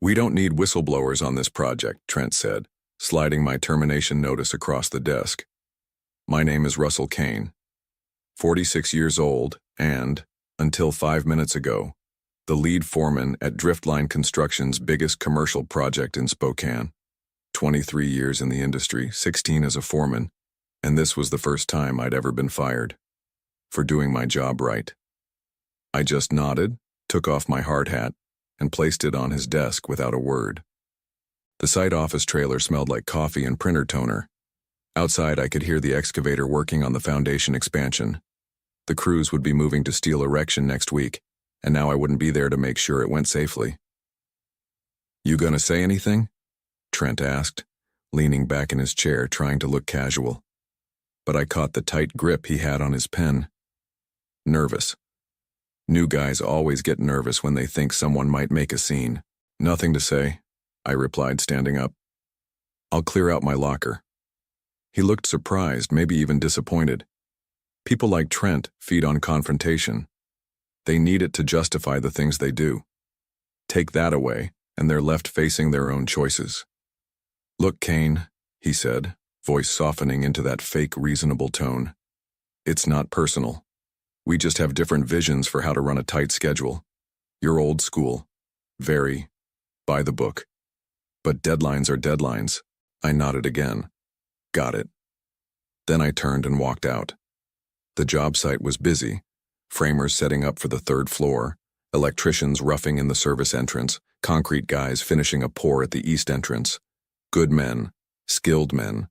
"We don't need whistleblowers on this project," Trent said, sliding my termination notice across the desk. "My name is Russell Kane, 46 years old and, until 5 minutes ago, the lead foreman at Driftline Construction's biggest commercial project in Spokane. 23 years in the industry, 16 as a foreman, and this was the first time I'd ever been fired. For doing my job right." I just nodded, took off my hard hat, and placed it on his desk without a word. The site office trailer smelled like coffee and printer toner. Outside, I could hear the excavator working on the foundation expansion. The crews would be moving to steel erection next week, and now I wouldn't be there to make sure it went safely. "You gonna say anything?" Trent asked, leaning back in his chair trying to look casual. But I caught the tight grip he had on his pen. Nervous. New guys always get nervous when they think someone might make a scene. "Nothing to say," I replied, standing up. "I'll clear out my locker." He looked surprised, maybe even disappointed. People like Trent feed on confrontation. They need it to justify the things they do. Take that away, and they're left facing their own choices. "Look, Kane," he said, voice softening into that fake reasonable tone. "It's not personal. We just have different visions for how to run a tight schedule. You're old school. Very. By the book. But deadlines are deadlines." I nodded again. "Got it." Then I turned and walked out. The job site was busy. Framers setting up for the 3rd floor, electricians roughing in the service entrance, concrete guys finishing a pour at the east entrance. Good men, skilled men,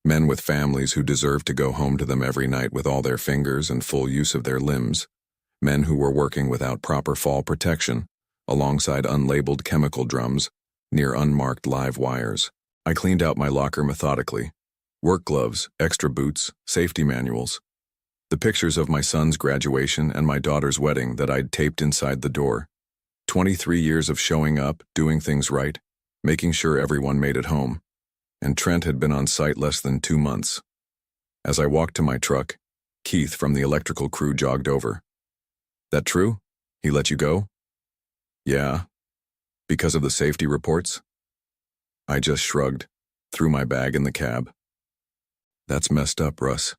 men with families who deserved to go home to them every night with all their fingers and full use of their limbs. Men who were working without proper fall protection, alongside unlabeled chemical drums, near unmarked live wires. I cleaned out my locker methodically. Work gloves, extra boots, safety manuals. The pictures of my son's graduation and my daughter's wedding that I'd taped inside the door. 23 years of showing up, doing things right, making sure everyone made it home. And Trent had been on site less than 2 months. As I walked to my truck, Keith from the electrical crew jogged over. "That true? He let you go?" "Yeah. Because of the safety reports?" I just shrugged, threw my bag in the cab. "That's messed up, Russ,"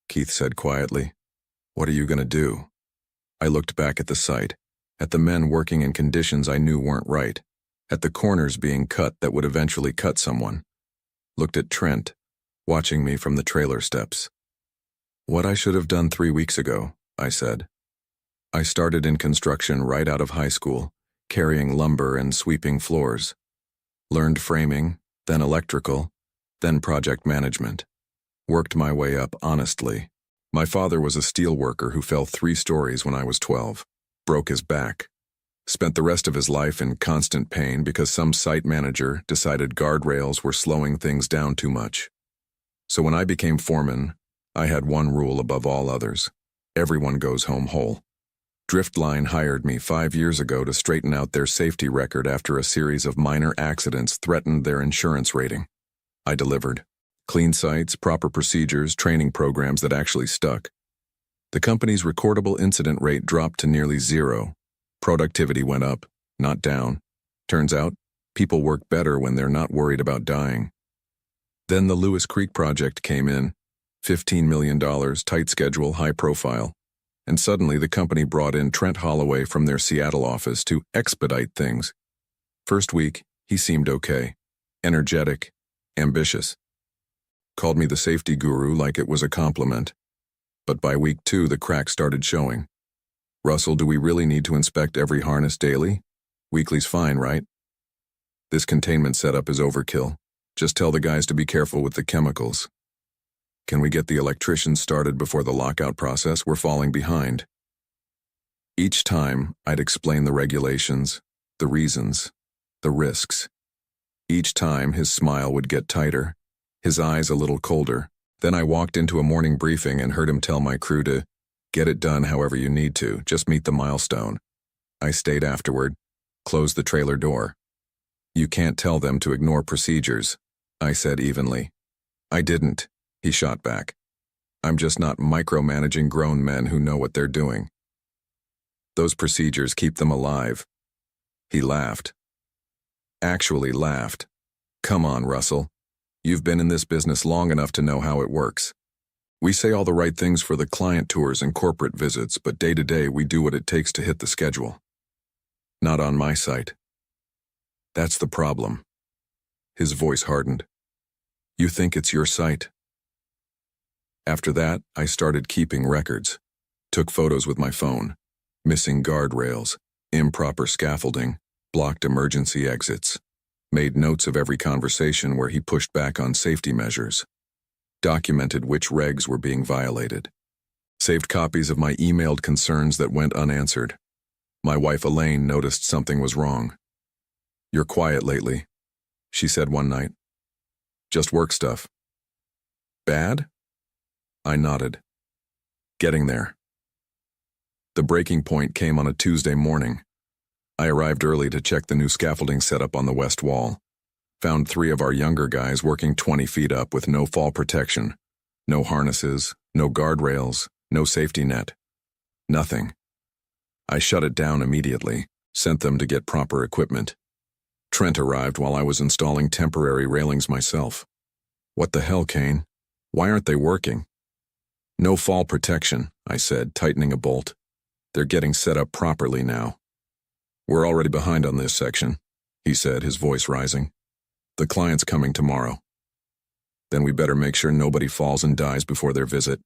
Keith said quietly. "What are you gonna do?" I looked back at the site, at the men working in conditions I knew weren't right, at the corners being cut that would eventually cut someone. Looked at Trent, watching me from the trailer steps. "What I should have done 3 weeks ago," I said. "I started in construction right out of high school, carrying lumber and sweeping floors. Learned framing, then electrical, then project management. Worked my way up honestly. My father was a steel worker who fell 3 stories when I was 12, broke his back. Spent the rest of his life in constant pain because some site manager decided guardrails were slowing things down too much. So when I became foreman, I had one rule above all others. Everyone goes home whole. Driftline hired me 5 years ago to straighten out their safety record after a series of minor accidents threatened their insurance rating. I delivered. Clean sites, proper procedures, training programs that actually stuck. The company's recordable incident rate dropped to nearly 0. Productivity went up, not down. Turns out, people work better when they're not worried about dying. Then the Lewis Creek project came in. $15 million, tight schedule, high profile. And suddenly the company brought in Trent Holloway from their Seattle office to expedite things. First week, he seemed okay. Energetic, ambitious. Called me the safety guru like it was a compliment. But by week 2, the cracks started showing. "Russell, do we really need to inspect every harness daily? Weekly's fine, right? This containment setup is overkill. Just tell the guys to be careful with the chemicals. Can we get the electricians started before the lockout process? We're falling behind." Each time, I'd explain the regulations, the reasons, the risks. Each time, his smile would get tighter, his eyes a little colder. Then I walked into a morning briefing and heard him tell my crew to get it done however you need to, just meet the milestone. I stayed afterward, closed the trailer door. "You can't tell them to ignore procedures," I said evenly. "I didn't," he shot back. "I'm just not micromanaging grown men who know what they're doing. Those procedures keep them alive." He laughed. actually laughed. Come on, Russell. You've been in this business long enough to know how it works. We say all the right things for the client tours and corporate visits, but day to day we do what it takes to hit the schedule. Not on my site. That's the problem. His voice hardened. You think it's your site? After that, I started keeping records. Took photos with my phone. Missing guardrails, improper scaffolding, blocked emergency exits. Made notes of every conversation where he pushed back on safety measures. Documented which regs were being violated. Saved copies of my emailed concerns that went unanswered. My wife Elaine noticed something was wrong. You're quiet lately, she said one night. Just work stuff. Bad? I nodded. Getting there. The breaking point came on a Tuesday morning. I arrived early to check the new scaffolding setup on the west wall. Found 3 of our younger guys working 20 feet up with no fall protection. No harnesses, no guardrails, no safety net. Nothing. I shut it down immediately, sent them to get proper equipment. Trent arrived while I was installing temporary railings myself. What the hell, Kane? Why aren't they working? No fall protection, I said, tightening a bolt. They're getting set up properly now. We're already behind on this section, he said, his voice rising. The client's coming tomorrow. Then we better make sure nobody falls and dies before their visit.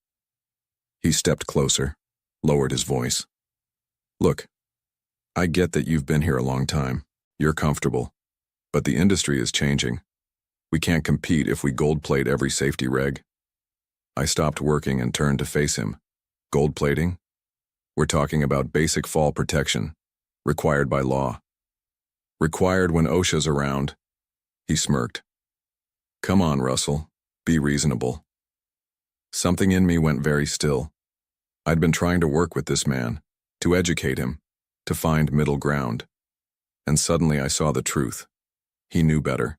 He stepped closer, lowered his voice. Look, I get that you've been here a long time. You're comfortable. But the industry is changing. We can't compete if we gold-plate every safety reg. I stopped working and turned to face him. Gold plating? We're talking about basic fall protection, required by law. Required when OSHA's around. He smirked. Come on, Russell. Be reasonable. Something in me went very still. I'd been trying to work with this man, to educate him, to find middle ground. And suddenly I saw the truth. He knew better.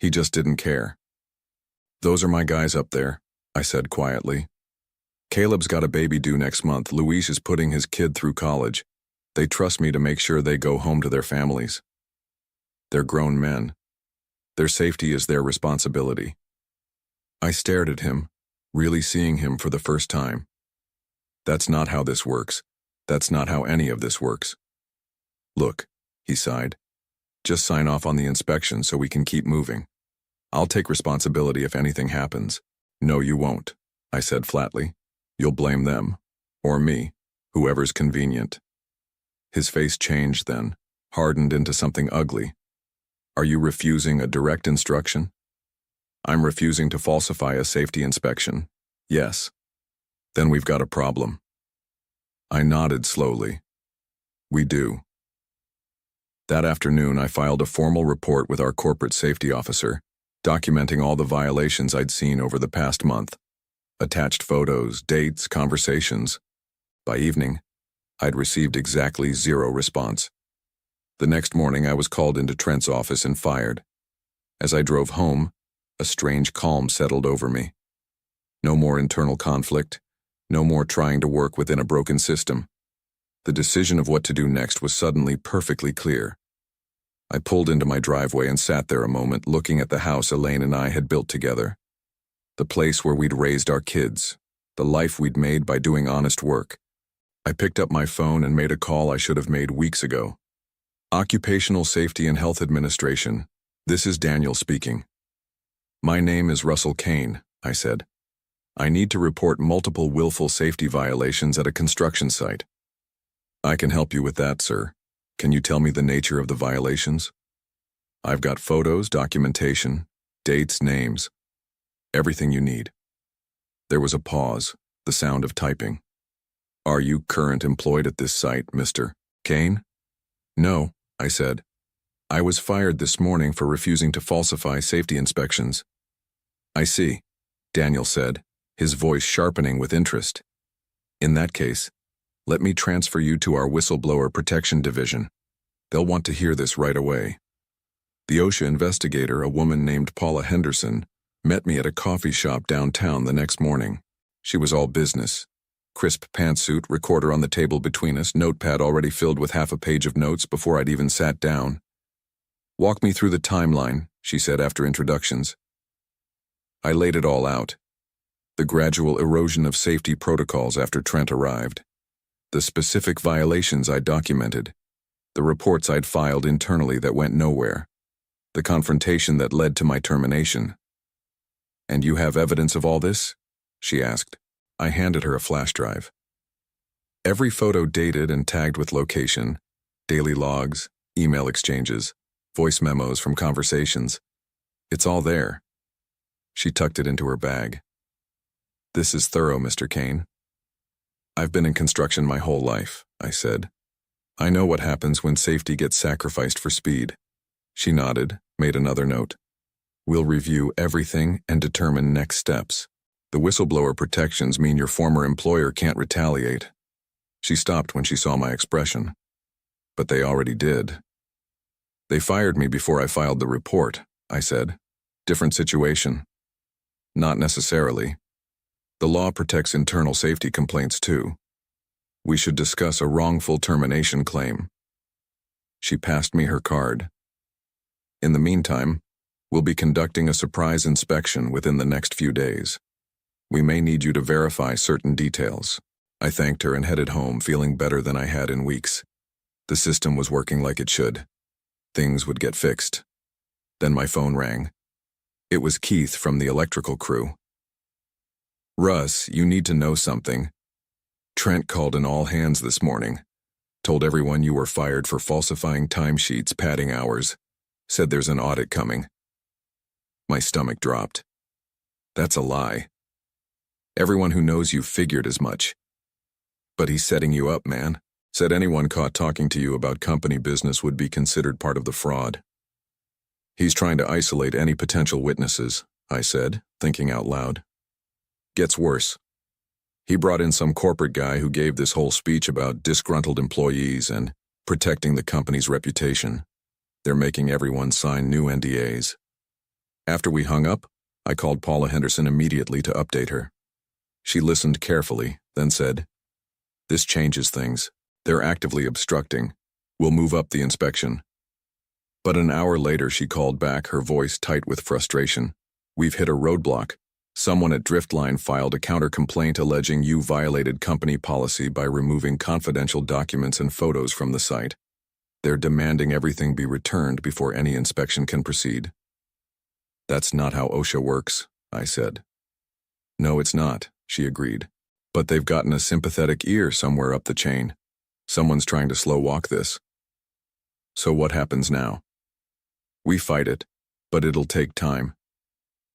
He just didn't care. Those are my guys up there, I said quietly. Caleb's got a baby due next month. Luis is putting his kid through college. They trust me to make sure they go home to their families. They're grown men. Their safety is their responsibility. I stared at him, really seeing him for the first time. That's not how this works. That's not how any of this works. Look, he sighed. Just sign off on the inspection so we can keep moving. I'll take responsibility if anything happens. No, you won't, I said flatly. You'll blame them, or me, whoever's convenient. His face changed then, hardened into something ugly. Are you refusing a direct instruction? I'm refusing to falsify a safety inspection. Yes. Then we've got a problem. I nodded slowly. We do. That afternoon, I filed a formal report with our corporate safety officer, documenting all the violations I'd seen over the past month. Attached photos, dates, conversations. By evening, I'd received exactly 0 response. The next morning, I was called into Trent's office and fired. As I drove home, a strange calm settled over me. No more internal conflict, no more trying to work within a broken system. The decision of what to do next was suddenly perfectly clear. I pulled into my driveway and sat there a moment, looking at the house Elaine and I had built together. The place where we'd raised our kids, the life we'd made by doing honest work. I picked up my phone and made a call I should have made weeks ago. Occupational Safety and Health Administration, this is Daniel speaking. My name is Russell Kane, I said. I need to report multiple willful safety violations at a construction site. I can help you with that, sir. Can you tell me the nature of the violations? I've got photos, documentation, dates, names. Everything you need. There was a pause, the sound of typing. Are you current employed at this site, Mr. Kane? No, I said. I was fired this morning for refusing to falsify safety inspections. I see, Daniel said, his voice sharpening with interest. In that case, let me transfer you to our whistleblower protection division. They'll want to hear this right away. The OSHA investigator, a woman named Paula Henderson, met me at a coffee shop downtown the next morning. She was all business. Crisp pantsuit, recorder on the table between us, notepad already filled with half a page of notes before I'd even sat down. Walk me through the timeline, she said after introductions. I laid it all out. The gradual erosion of safety protocols after Trent arrived. The specific violations I documented. The reports I'd filed internally that went nowhere. The confrontation that led to my termination. "And you have evidence of all this?" she asked. I handed her a flash drive. Every photo dated and tagged with location, daily logs, email exchanges, voice memos from conversations. It's all there. She tucked it into her bag. "This is thorough, Mr. Kane." "I've been in construction my whole life," I said. "I know what happens when safety gets sacrificed for speed." She nodded, made another note. "We'll review everything and determine next steps. The whistleblower protections mean your former employer can't retaliate." She stopped when she saw my expression. "But they already did." "They fired me before I filed the report," I said. "Different situation." "Not necessarily. The law protects internal safety complaints too. We should discuss a wrongful termination claim." She passed me her card. "In the meantime, we'll be conducting a surprise inspection within the next few days. We may need you to verify certain details." I thanked her and headed home, feeling better than I had in weeks. The system was working like it should. Things would get fixed. Then my phone rang. It was Keith from the electrical crew. "Russ, you need to know something. Trent called an all hands this morning. Told everyone you were fired for falsifying timesheets, padding hours. Said there's an audit coming." My stomach dropped. "That's a lie. Everyone who knows you figured as much. But he's setting you up, man. Said anyone caught talking to you about company business would be considered part of the fraud. He's trying to isolate any potential witnesses," I said, thinking out loud. "Gets worse. He brought in some corporate guy who gave this whole speech about disgruntled employees and protecting the company's reputation. They're making everyone sign new NDAs." After we hung up, I called Paula Henderson immediately to update her. She listened carefully, then said, "This changes things. They're actively obstructing. We'll move up the inspection." But an hour later she called back, her voice tight with frustration. "We've hit a roadblock. Someone at Driftline filed a counter-complaint alleging you violated company policy by removing confidential documents and photos from the site. They're demanding everything be returned before any inspection can proceed." "That's not how OSHA works," I said. "No, it's not," she agreed. "But they've gotten a sympathetic ear somewhere up the chain. Someone's trying to slow walk this." "So what happens now?" "We fight it, but it'll take time.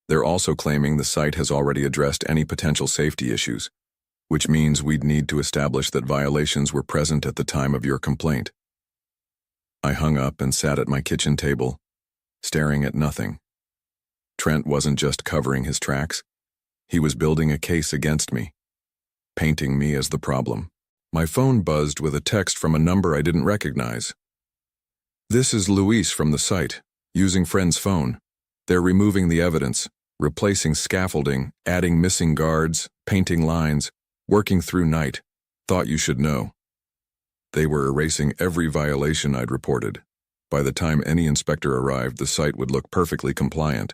They're also claiming the site has already addressed any potential safety issues, which means we'd need to establish that violations were present at the time of your complaint." I hung up and sat at my kitchen table, staring at nothing. Trent wasn't just covering his tracks. He was building a case against me, painting me as the problem. My phone buzzed with a text from a number I didn't recognize. "This is Luis from the site, using friend's phone. They're removing the evidence, replacing scaffolding, adding missing guards, painting lines, working through night. Thought you should know." They were erasing every violation I'd reported. By the time any inspector arrived, the site would look perfectly compliant.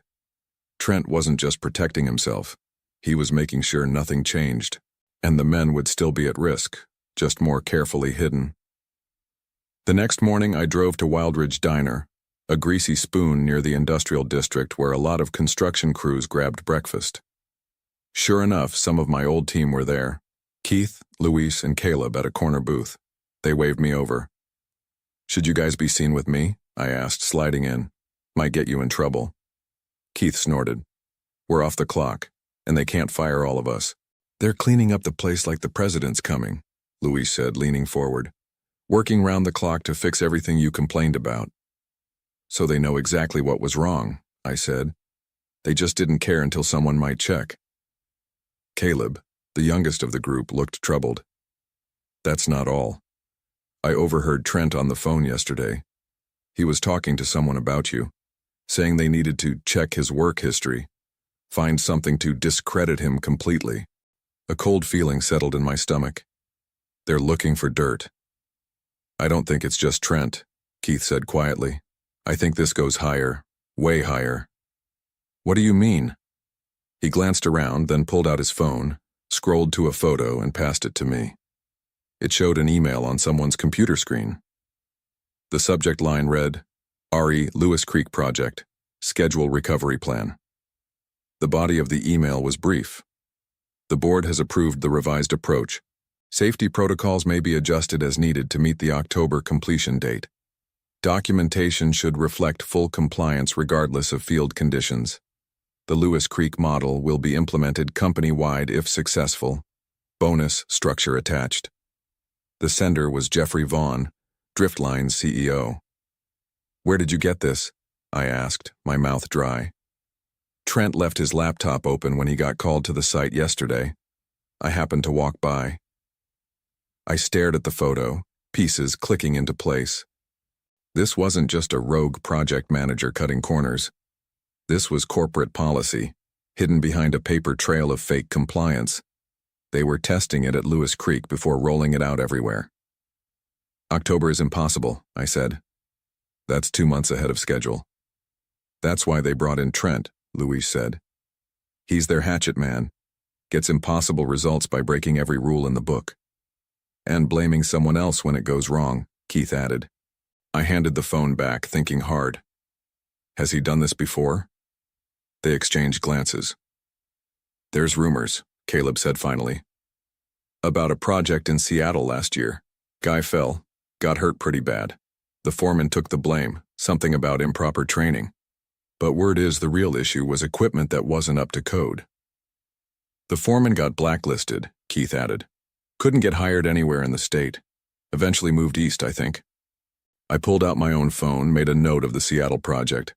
Trent wasn't just protecting himself. He was making sure nothing changed, and the men would still be at risk, just more carefully hidden. The next morning I drove to Wildridge Diner, a greasy spoon near the industrial district where a lot of construction crews grabbed breakfast. Sure enough, some of my old team were there. Keith, Luis, and Caleb at a corner booth. They waved me over. "Should you guys be seen with me?" I asked, sliding in. "Might get you in trouble." Keith snorted. "We're off the clock, and they can't fire all of us. They're cleaning up the place like the president's coming," Luis said, leaning forward. "Working round the clock to fix everything you complained about." "So they know exactly what was wrong," I said. "They just didn't care until someone might check." Caleb, the youngest of the group, looked troubled. "That's not all. I overheard Trent on the phone yesterday. He was talking to someone about you, saying they needed to check his work history, find something to discredit him completely." A cold feeling settled in my stomach. "They're looking for dirt." "I don't think it's just Trent," Keith said quietly. I think this goes higher, way higher. What do you mean? He glanced around, then pulled out his phone, scrolled to a photo, and passed it to me. It showed an email on someone's computer screen. The subject line read, RE Lewis Creek Project, Schedule Recovery Plan. The body of the email was brief. The board has approved the revised approach. Safety protocols may be adjusted as needed to meet the October completion date. Documentation should reflect full compliance regardless of field conditions. The Lewis Creek model will be implemented company-wide if successful. Bonus structure attached. The sender was Jeffrey Vaughn, Driftline's CEO. Where did you get this? I asked, my mouth dry. Trent left his laptop open when he got called to the site yesterday. I happened to walk by. I stared at the photo, pieces clicking into place. This wasn't just a rogue project manager cutting corners. This was corporate policy, hidden behind a paper trail of fake compliance. They were testing it at Lewis Creek before rolling it out everywhere. October is impossible, I said. That's 2 months ahead of schedule. That's why they brought in Trent, Louise said. He's their hatchet man, gets impossible results by breaking every rule in the book. And blaming someone else when it goes wrong, Keith added. I handed the phone back, thinking hard. Has he done this before? They exchanged glances. There's rumors, Caleb said finally. About a project in Seattle last year. Guy fell, got hurt pretty bad. The foreman took the blame, something about improper training. But word is the real issue was equipment that wasn't up to code. The foreman got blacklisted, Keith added. Couldn't get hired anywhere in the state. Eventually moved east, I think. I pulled out my own phone, made a note of the Seattle project.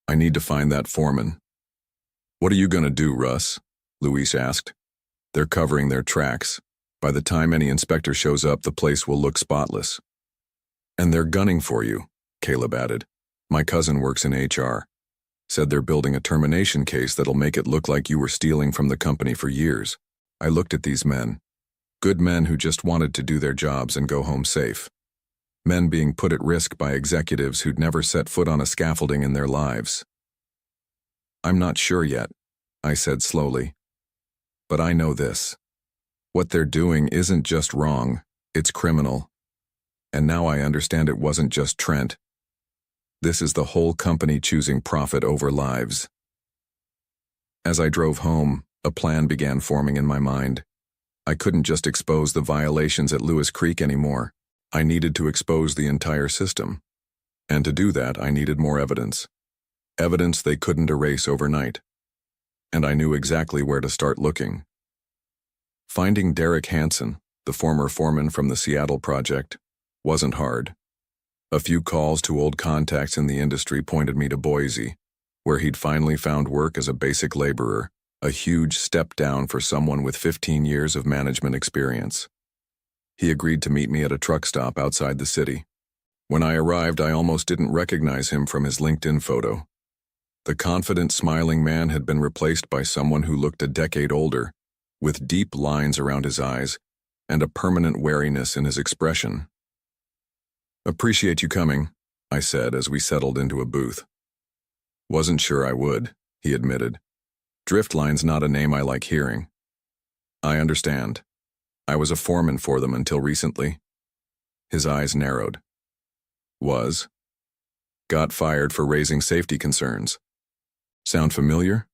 I need to find that foreman. What are you going to do, Russ? Louise asked. They're covering their tracks. By the time any inspector shows up, the place will look spotless. And they're gunning for you, Caleb added. My cousin works in HR. Said they're building a termination case that'll make it look like you were stealing from the company for years. I looked at these men. Good men who just wanted to do their jobs and go home safe. Men being put at risk by executives who'd never set foot on a scaffolding in their lives. I'm not sure yet, I said slowly. But I know this. What they're doing isn't just wrong, it's criminal. And now I understand it wasn't just Trent. This is the whole company choosing profit over lives. As I drove home, a plan began forming in my mind. I couldn't just expose the violations at Lewis Creek anymore. I needed to expose the entire system. And to do that, I needed more evidence. Evidence they couldn't erase overnight. And I knew exactly where to start looking. Finding Derek Hansen, the former foreman from the Seattle project, wasn't hard. A few calls to old contacts in the industry pointed me to Boise, where he'd finally found work as a basic laborer, a huge step down for someone with 15 years of management experience. He agreed to meet me at a truck stop outside the city. When I arrived, I almost didn't recognize him from his LinkedIn photo. The confident, smiling man had been replaced by someone who looked a decade older, with deep lines around his eyes and a permanent wariness in his expression. Appreciate you coming, I said as we settled into a booth. Wasn't sure I would, he admitted. Driftline's not a name I like hearing. I understand. I was a foreman for them until recently. His eyes narrowed. Got fired for raising safety concerns. Sound familiar?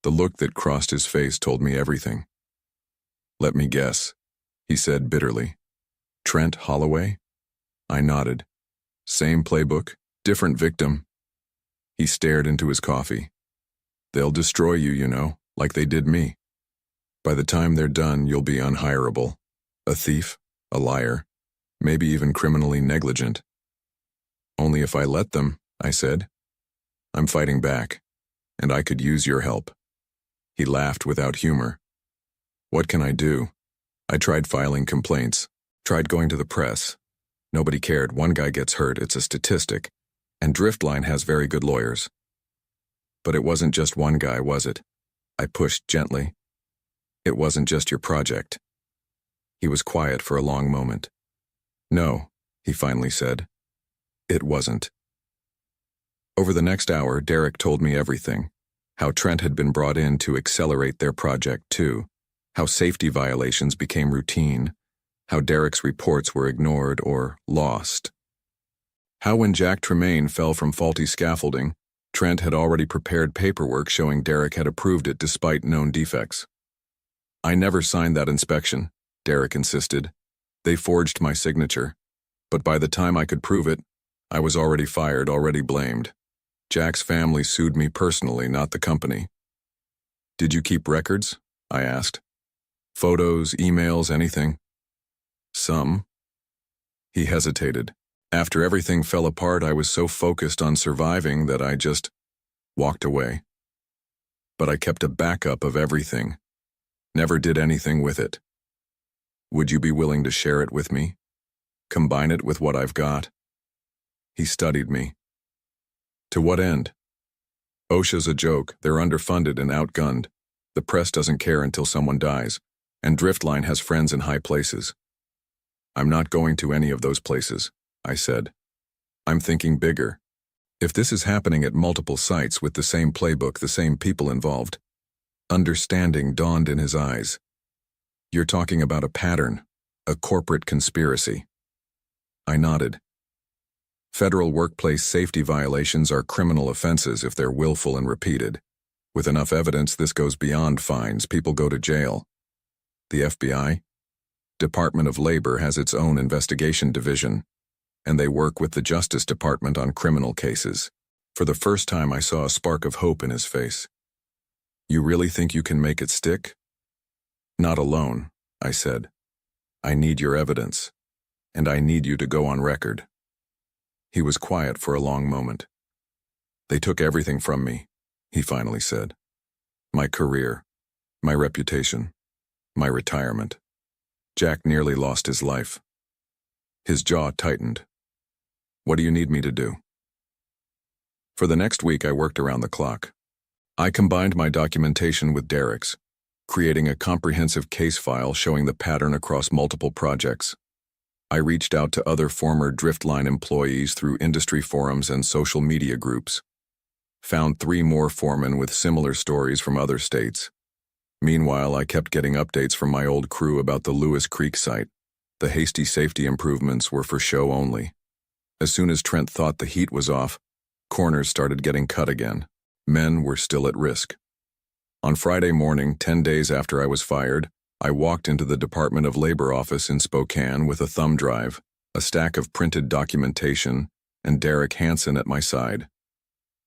The look that crossed his face told me everything. Let me guess, he said bitterly. Trent Holloway? I nodded. Same playbook, different victim. He stared into his coffee. They'll destroy you, you know, like they did me. By the time they're done, you'll be unhireable. A thief, a liar, maybe even criminally negligent. Only if I let them, I said. I'm fighting back, and I could use your help. He laughed without humor. What can I do? I tried filing complaints, tried going to the press. Nobody cared. One guy gets hurt, it's a statistic, and Driftline has very good lawyers. But it wasn't just one guy, was it? I pushed gently. It wasn't just your project. He was quiet for a long moment. No, he finally said. It wasn't. Over the next hour, Derek told me everything. How Trent had been brought in to accelerate their project too. How safety violations became routine. How Derek's reports were ignored or lost. How when Jack Tremaine fell from faulty scaffolding, Trent had already prepared paperwork showing Derek had approved it despite known defects. I never signed that inspection, Derek insisted. They forged my signature. But by the time I could prove it, I was already fired, already blamed. Jack's family sued me personally, not the company. Did you keep records? I asked. Photos, emails, anything? Some. He hesitated. After everything fell apart, I was so focused on surviving that I just walked away. But I kept a backup of everything. Never did anything with it. Would you be willing to share it with me? Combine it with what I've got? He studied me. To what end? OSHA's a joke. They're underfunded and outgunned. The press doesn't care until someone dies, and Driftline has friends in high places. I'm not going to any of those places, I said. I'm thinking bigger. If this is happening at multiple sites with the same playbook, the same people involved. Understanding dawned in his eyes. You're talking about a pattern, a corporate conspiracy. I nodded. Federal workplace safety violations are criminal offenses if they're willful and repeated. With enough evidence, this goes beyond fines. People go to jail. The FBI? Department of Labor has its own investigation division, and they work with the Justice Department on criminal cases. For the first time, I saw a spark of hope in his face. You really think you can make it stick? Not alone, I said. I need your evidence, and I need you to go on record. He was quiet for a long moment. They took everything from me, he finally said. My career, my reputation, my retirement. Jack nearly lost his life. His jaw tightened. What do you need me to do? For the next week, I worked around the clock. I combined my documentation with Derek's, creating a comprehensive case file showing the pattern across multiple projects. I reached out to other former Driftline employees through industry forums and social media groups. Found 3 more foremen with similar stories from other states. Meanwhile, I kept getting updates from my old crew about the Lewis Creek site. The hasty safety improvements were for show only. As soon as Trent thought the heat was off, corners started getting cut again. Men were still at risk. On Friday morning, 10 days after I was fired, I walked into the Department of Labor office in Spokane with a thumb drive, a stack of printed documentation, and Derek Hansen at my side.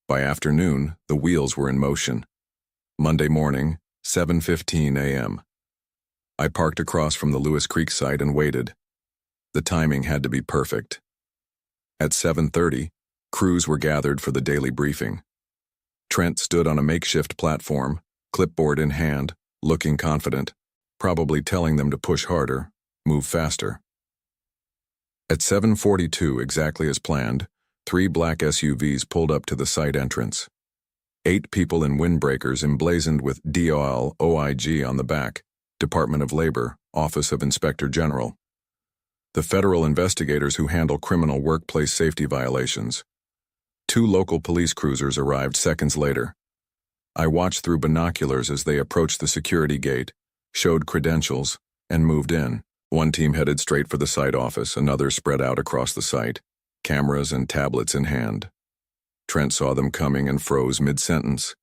By afternoon, the wheels were in motion. Monday morning, 7:15 a.m. I parked across from the Lewis Creek site and waited. The timing had to be perfect. At 7:30, crews were gathered for the daily briefing. Trent stood on a makeshift platform, clipboard in hand, looking confident, probably telling them to push harder, move faster. At 7:42, exactly as planned, 3 black SUVs pulled up to the site entrance. 8 people in windbreakers emblazoned with DOL OIG on the back, Department of Labor, Office of Inspector General. The federal investigators who handle criminal workplace safety violations. 2 local police cruisers arrived seconds later. I watched through binoculars as they approached the security gate, showed credentials, and moved in. One team headed straight for the site office, another spread out across the site, cameras and tablets in hand. Trent saw them coming and froze mid-sentence.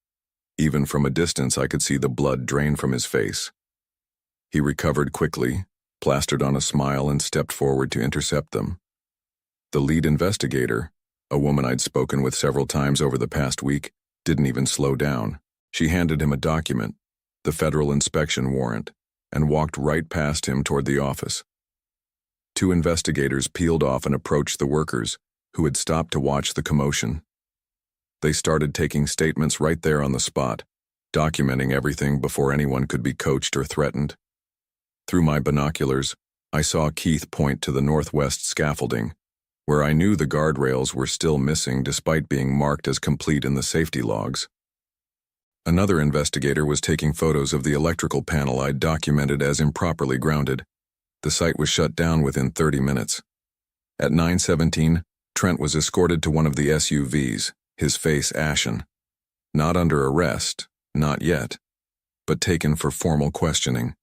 Even from a distance, I could see the blood drain from his face. He recovered quickly, plastered on a smile, and stepped forward to intercept them. The lead investigator, a woman I'd spoken with several times over the past week, didn't even slow down. She handed him a document, the federal inspection warrant, and walked right past him toward the office. 2 investigators peeled off and approached the workers, who had stopped to watch the commotion. They started taking statements right there on the spot, documenting everything before anyone could be coached or threatened. Through my binoculars, I saw Keith point to the northwest scaffolding, where I knew the guardrails were still missing despite being marked as complete in the safety logs. Another investigator was taking photos of the electrical panel I'd documented as improperly grounded. The site was shut down within 30 minutes. At 9:17, Trent was escorted to one of the SUVs, his face ashen. Not under arrest, not yet, but taken for formal questioning.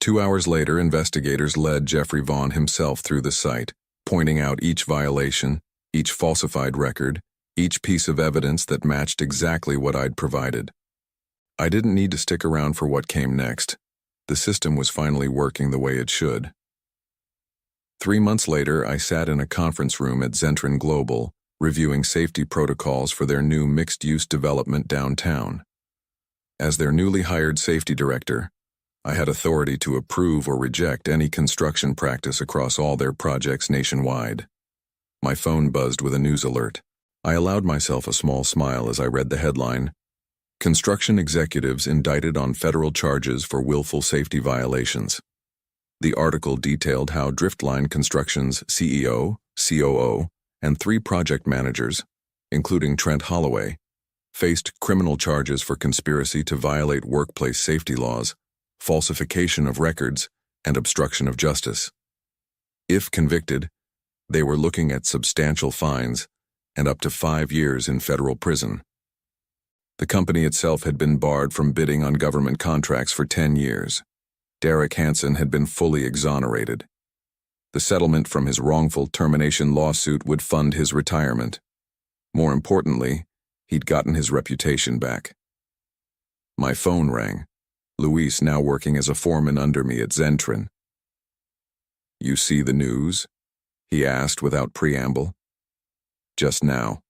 2 hours later, investigators led Jeffrey Vaughn himself through the site, pointing out each violation, each falsified record, each piece of evidence that matched exactly what I'd provided. I didn't need to stick around for what came next. The system was finally working the way it should. 3 months later, I sat in a conference room at Zentren Global, reviewing safety protocols for their new mixed-use development downtown. As their newly hired safety director, I had authority to approve or reject any construction practice across all their projects nationwide. My phone buzzed with a news alert. I allowed myself a small smile as I read the headline, "Construction Executives Indicted on Federal Charges for Willful Safety Violations." The article detailed how Driftline Construction's CEO, COO, and 3 project managers, including Trent Holloway, faced criminal charges for conspiracy to violate workplace safety laws, falsification of records, and obstruction of justice. If convicted, they were looking at substantial fines and up to 5 years in federal prison. The company itself had been barred from bidding on government contracts for 10 years. Derek Hansen had been fully exonerated. The settlement from his wrongful termination lawsuit would fund his retirement. More importantly, he'd gotten his reputation back. My phone rang. Luis, now working as a foreman under me at Zentren. "You see the news?" he asked without preamble. "Just now.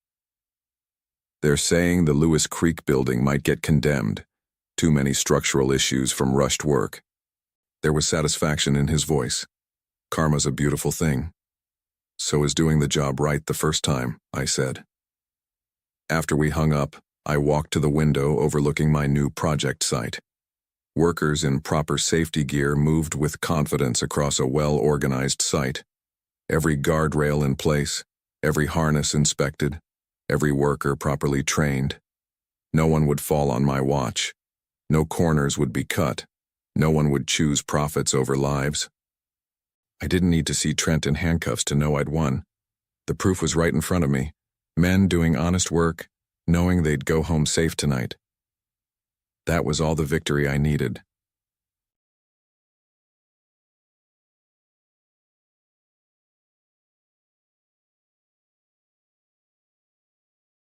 They're saying the Lewis Creek building might get condemned. Too many structural issues from rushed work." There was satisfaction in his voice. "Karma's a beautiful thing. So is doing the job right the first time," I said. After we hung up, I walked to the window overlooking my new project site. Workers in proper safety gear moved with confidence across a well-organized site. Every guardrail in place, every harness inspected, every worker properly trained. No one would fall on my watch. No corners would be cut. No one would choose profits over lives. I didn't need to see Trent in handcuffs to know I'd won. The proof was right in front of me. Men doing honest work, knowing they'd go home safe tonight. That was all the victory I needed.